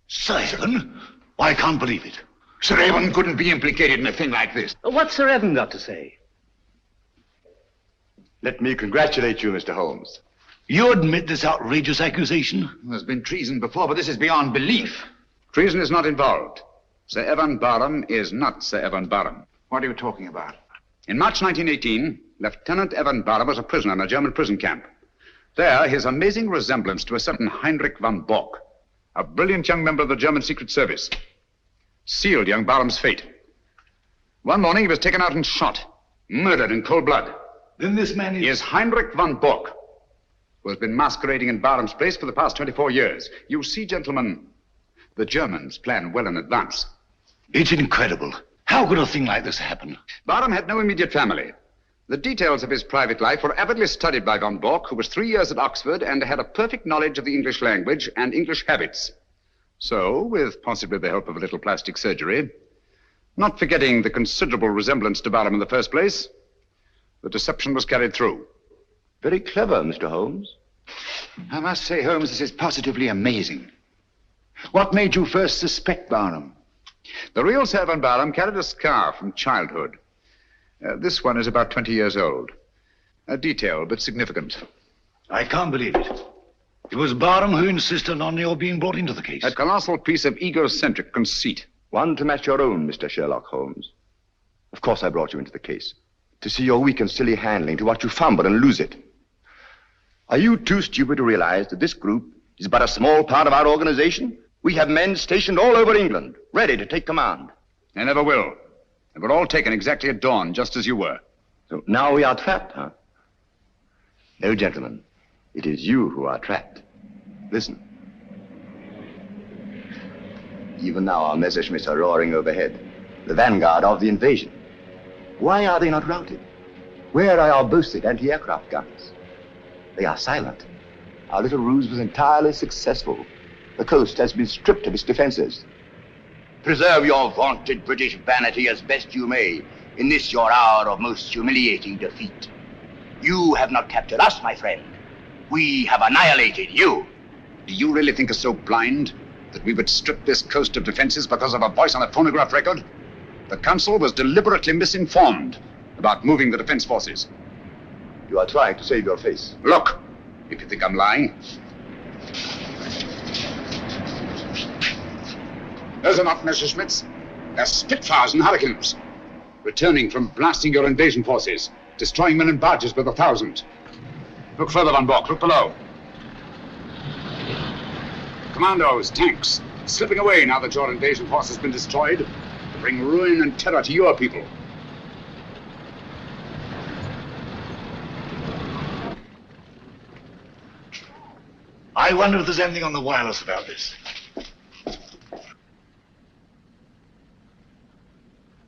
Sir Evan? I can't believe it. Sir Evan couldn't be implicated in a thing like this. What's Sir Evan got to say? Let me congratulate you, Mr. Holmes. You admit this outrageous accusation? There's been treason before, but this is beyond belief. Treason is not involved. Sir Evan Barham is not Sir Evan Barham. What are you talking about? In March 1918, Lieutenant Evan Barham was a prisoner in a German prison camp. There, his amazing resemblance to a certain Heinrich von Bock, a brilliant young member of the German Secret Service, sealed young Barham's fate. One morning, he was taken out and shot, murdered in cold blood. Then this man is Heinrich von Bock, who has been masquerading in Barham's place for the past 24 years. You see, gentlemen, the Germans plan well in advance. It's incredible. How could a thing like this happen? Barham had no immediate family. The details of his private life were avidly studied by von Bock, who was 3 years at Oxford and had a perfect knowledge of the English language and English habits. So, with possibly the help of a little plastic surgery, Not forgetting the considerable resemblance to Barham in the first place, the deception was carried through. Very clever, Mr. Holmes. I must say, Holmes, this is positively amazing. What made you first suspect Barham? The real Sir Van Barham carried a scar from childhood. This one is about 20 years old. A detail, but significant. I can't believe it. It was Barham who insisted on your being brought into the case. A colossal piece of egocentric conceit. One to match your own, Mr. Sherlock Holmes. Of course I brought you into the case. To see your weak and silly handling, to watch you fumble and lose it. Are you too stupid to realize that this group is but a small part of our organization? We have men stationed all over England, ready to take command. They never will. They were all taken exactly at dawn, just as you were. So now we are trapped, huh? No, gentlemen. It is you who are trapped. Listen. Even now our Messerschmitts are roaring overhead, the vanguard of the invasion. Why are they not routed? Where are our boasted anti-aircraft guns? They are silent. Our little ruse was entirely successful. The coast has been stripped of its defenses. Preserve your vaunted British vanity as best you may in this your hour of most humiliating defeat. You have not captured us, my friend. We have annihilated you. Do you really think us so blind that we would strip this coast of defenses because of a voice on a phonograph record? The council was deliberately misinformed about moving the defense forces. You are trying to save your face. Look, if you think I'm lying. Those are not Messerschmitts. They're Spitfires and Hurricanes, returning from blasting your invasion forces, destroying men and barges with 1,000. Look further, Van Bork. Look below. Commandos, tanks, slipping away now that your invasion force has been destroyed to bring ruin and terror to your people. I wonder if there's anything on the wireless about this.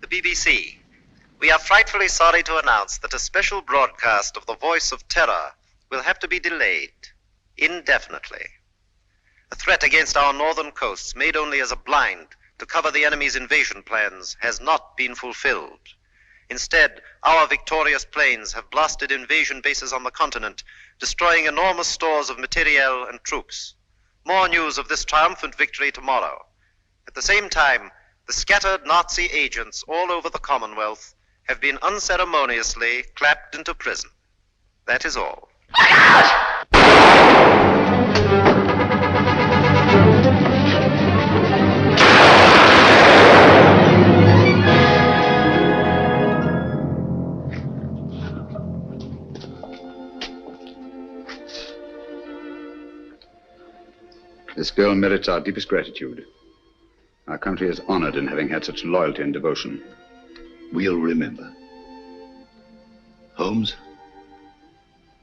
The BBC. We are frightfully sorry to announce that a special broadcast of the Voice of Terror will have to be delayed indefinitely. A threat against our northern coasts, made only as a blind to cover the enemy's invasion plans, has not been fulfilled. Instead, our victorious planes have blasted invasion bases on the continent, destroying enormous stores of materiel and troops. More news of this triumphant victory tomorrow. At the same time, the scattered Nazi agents all over the Commonwealth have been unceremoniously clapped into prison. That is all. This girl merits our deepest gratitude. Our country is honored in having had such loyalty and devotion. We'll remember. Holmes,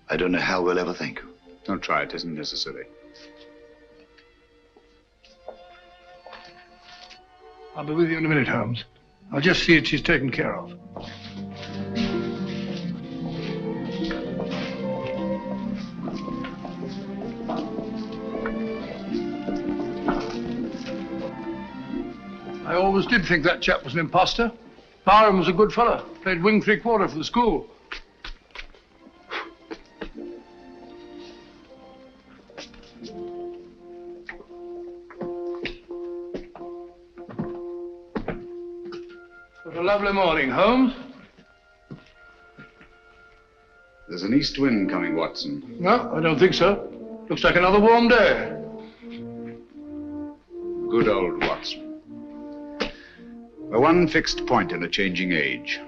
I don't know how we'll ever thank you. Don't try, it isn't necessary. I'll be with you in a minute, Holmes. I'll just see that she's taken care of. I always did think that chap was an imposter. Barham was a good fellow. Played wing three-quarter for the school. What a lovely morning, Holmes. There's an east wind coming, Watson. No, I don't think so. Looks like another warm day. Good old Watson. The one fixed point in a changing age.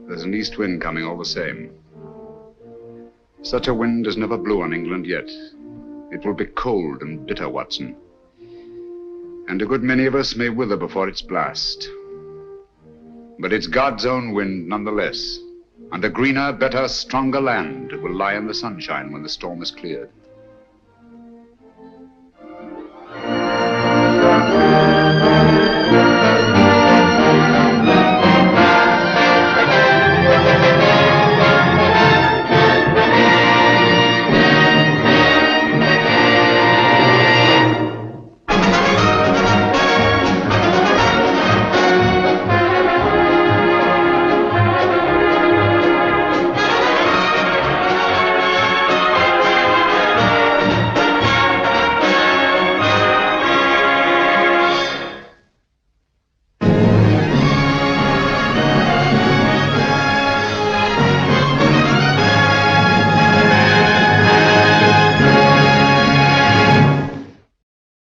There's an east wind coming all the same. Such a wind has never blew on England yet. It will be cold and bitter, Watson. And a good many of us may wither before its blast. But it's God's own wind nonetheless. And a greener, better, stronger land will lie in the sunshine when the storm is cleared.